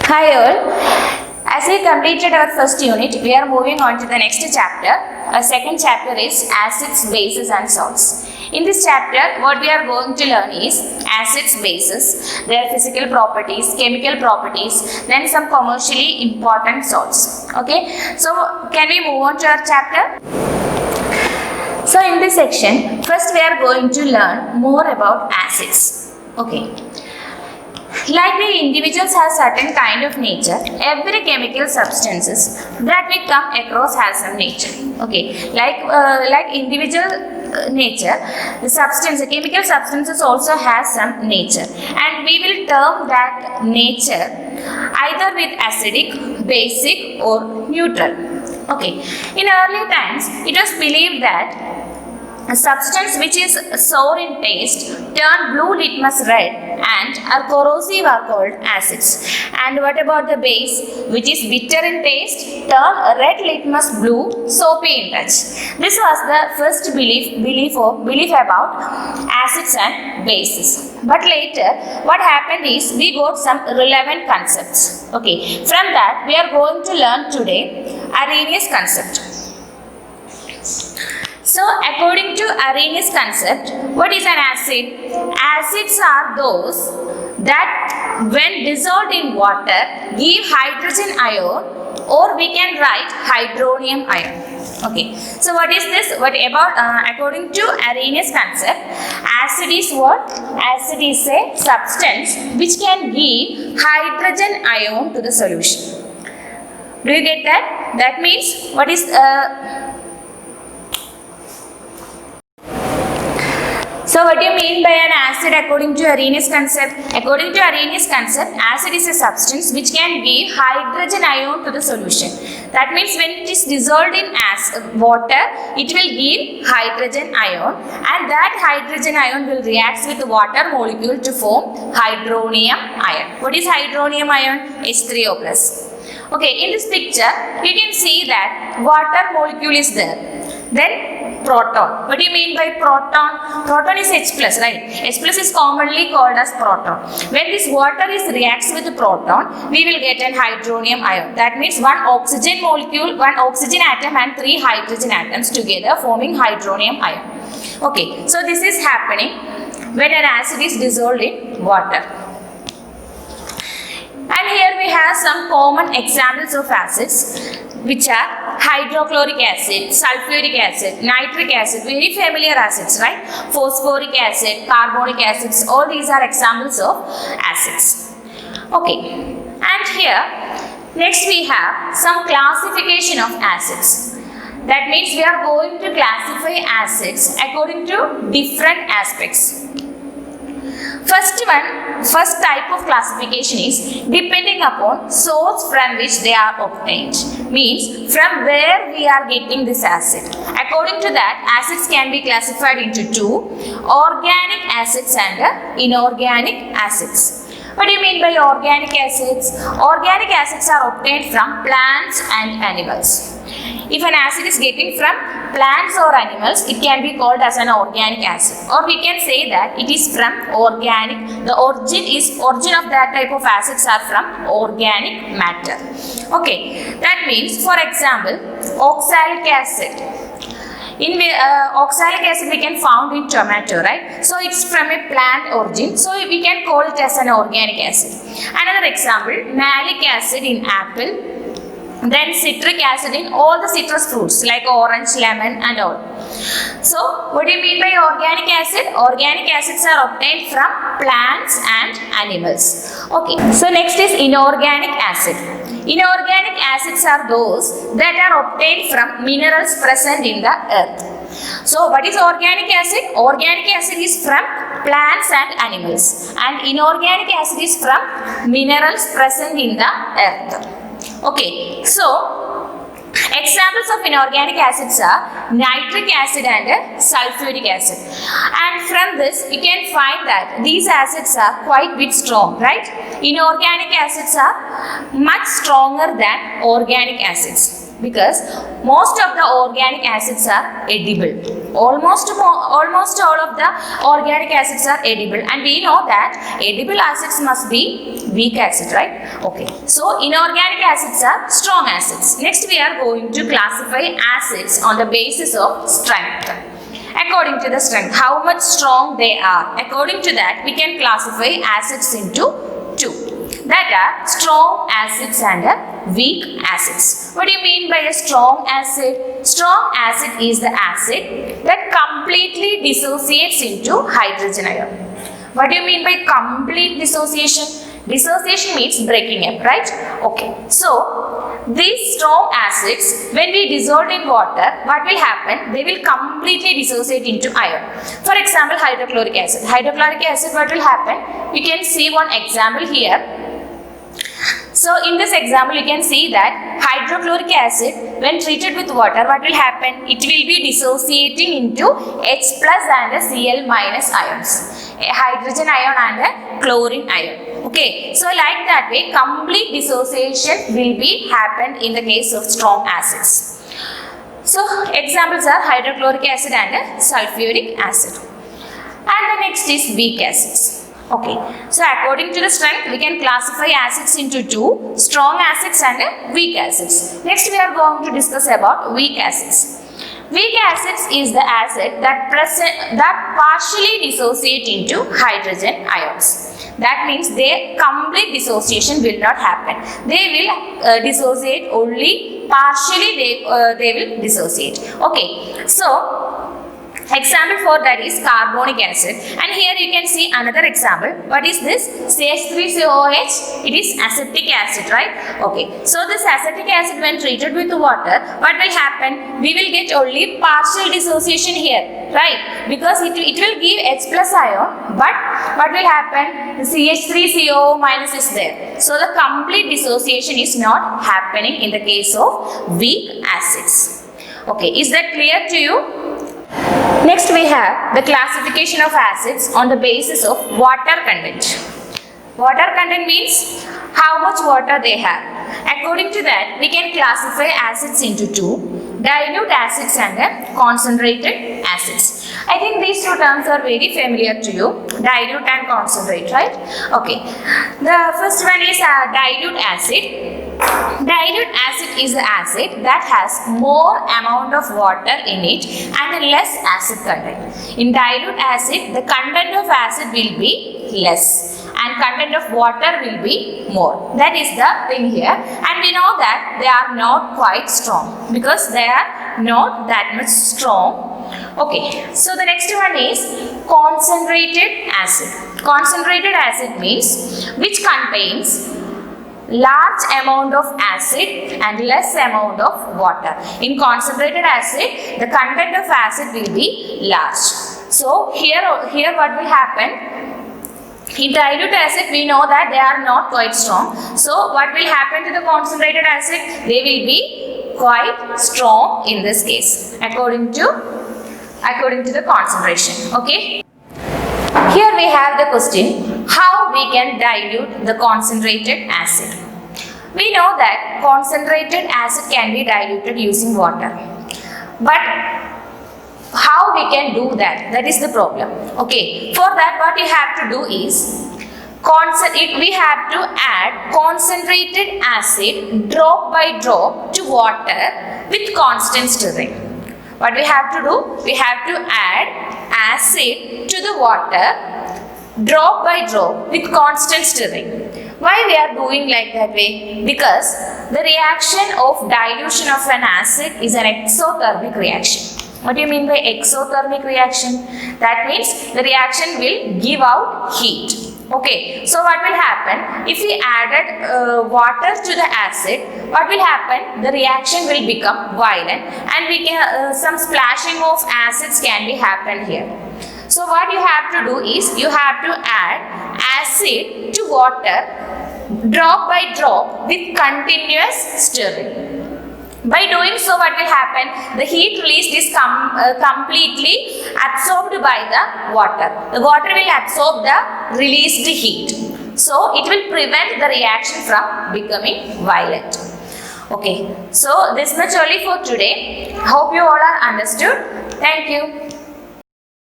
Hi all. As we completed our first unit, we are moving on to the next chapter. Our second chapter is acids, bases and salts. In this chapter, what we are going to learn is acids, bases, their physical properties, chemical properties, then some commercially important salts. Okay, so can we move on to our chapter? So in this section, first we are going to learn more about acids. Okay. Like the individuals have certain kind of nature, every chemical substances that we come across has some nature. Okay, like individual nature, the substance, the chemical substances also has some nature, and we will term that nature either with acidic, basic, or neutral. Okay, in early times, it was believed that a substance which is sour in taste turn blue litmus red and are corrosive are called acids. And what about the base which is bitter in taste turn red litmus blue soapy in touch. This was the first belief about acids and bases. But later what happened is we got some relevant concepts. Okay, from that we are going to learn today Arrhenius concept. So, according to Arrhenius concept, what is an acid? Acids are those that when dissolved in water give hydrogen ion, or we can write hydronium ion. Okay, so what is this? What about according to Arrhenius concept, acid is what? Acid is a substance which can give hydrogen ion to the solution. Do you get that? That means what is So what do you mean by an acid according to Arrhenius concept? According to Arrhenius concept, acid is a substance which can give hydrogen ion to the solution. That means when it is dissolved in water, it will give hydrogen ion, and that hydrogen ion will react with the water molecule to form hydronium ion. What is hydronium ion? H3O plus. Okay, in this picture, you can see that water molecule is there. Then proton. What do you mean by proton? Proton is H plus, right? H plus is commonly called as proton. When this water reacts with the proton, we will get an hydronium ion. That means one oxygen molecule, one oxygen atom and 3 hydrogen atoms together forming hydronium ion. Okay, so this is happening when an acid is dissolved in water. And here we have some common examples of acids, which are hydrochloric acid, sulfuric acid, nitric acid, very familiar acids, right? Phosphoric acid, carbonic acids, all these are examples of acids. Okay, and here next we have some classification of acids. That means we are going to classify acids according to different aspects. First type of classification is depending upon source from which they are obtained. Means from where we are getting this acid. According to that, acids can be classified into two: organic acids and inorganic acids. What do you mean by organic acids? Organic acids are obtained from plants and animals. If an acid is getting from plants or animals, it can be called as an organic acid. Or we can say that it is from organic. The origin of that type of acids are from organic matter. Okay, that means, for example, oxalic acid. In oxalic acid we can found in tomato, right? So it's from a plant origin. So we can call it as an organic acid. Another example, malic acid in apple. Then citric acid in all the citrus fruits like orange, lemon and all. So what do you mean by organic acid? Organic acids are obtained from plants and animals. Okay, so next is inorganic acid. Inorganic acids are those that are obtained from minerals present in the earth. So what is organic acid? Organic acid is from plants and animals, and inorganic acid is from minerals present in the earth. Okay, so examples of inorganic acids are nitric acid and sulfuric acid. And from this, you can find that these acids are quite bit strong, right? Inorganic acids are much stronger than organic acids. because most of the organic acids are edible. Almost all of the organic acids are edible, and we know that edible acids must be weak acid, right? Okay, so inorganic acids are strong acids. Next we are going to classify acids on the basis of strength. According to the strength, how much strong they are. According to that, we can classify acids into two. That are strong acids and weak acids. What do you mean by a strong acid? Strong acid is the acid that completely dissociates into hydrogen ion. What do you mean by complete dissociation? Dissociation means breaking up, right? Okay, so these strong acids, when we dissolve in water, what will happen? They will completely dissociate into ion. For example, hydrochloric acid. Hydrochloric acid, what will happen? You can see one example here. So in this example, you can see that hydrochloric acid, when treated with water, what will happen? It will be dissociating into H plus and Cl minus ions, a hydrogen ion and a chlorine ion. Okay, so like that way, complete dissociation will be happened in the case of strong acids. So examples are hydrochloric acid and sulfuric acid. And the next is weak acids. Okay, so according to the strength, we can classify acids into two, strong acids and weak acids. Next we are going to discuss about weak acids. Weak acids is the acid that partially dissociate into hydrogen ions. That means their complete dissociation will not happen. They will dissociate only partially, they will dissociate. Okay, so example for that is carbonic acid, and here you can see another example. What is this? CH3COOH. It is acetic acid, right? Okay, so this acetic acid, when treated with water, what will happen? We will get only partial dissociation here, right? Because it will give H plus ion, but what will happen? CH3CO minus is there. So the complete dissociation is not happening in the case of weak acids. Okay, is that clear to you? Next we have the classification of acids on the basis of water content. Water content means how much water they have. According to that, we can classify acids into two, dilute acids and concentrated acids. I think these two terms are very familiar to you, dilute and concentrate, right? Okay, the first one is dilute acid. Dilute acid is the acid that has more amount of water in it and less acid content. In dilute acid, the content of acid will be less and content of water will be more. That is the thing here, and we know that they are not quite strong because they are not that much strong. Okay, so the next one is concentrated acid. Concentrated acid means which contains large amount of acid and less amount of water. In concentrated acid, the content of acid will be large. So here what will happen? In dilute acid, we know that they are not quite strong. So what will happen to the concentrated acid? They will be quite strong in this case, according to the concentration. Okay. Here we have the question, how we can dilute the concentrated acid. We know that concentrated acid can be diluted using water, but how we can do that? That is the problem. Okay, for that what you have to do is we have to add concentrated acid drop by drop to water with constant stirring. What we have to do? We have to add acid to the water drop by drop with constant stirring. Why we are doing like that way? Because the reaction of dilution of an acid is an exothermic reaction. What do you mean by exothermic reaction? That means the reaction will give out heat. Okay, so what will happen? If we added water to the acid, what will happen? The reaction will become violent, and we can some splashing of acids can be happen here. So what you have to do is you have to add acid to water drop by drop with continuous stirring. By doing so, what will happen? The heat released is completely absorbed by the water. The water will absorb the released heat. So it will prevent the reaction from becoming violent. Okay, so this much only for today. Hope you all are understood. Thank you.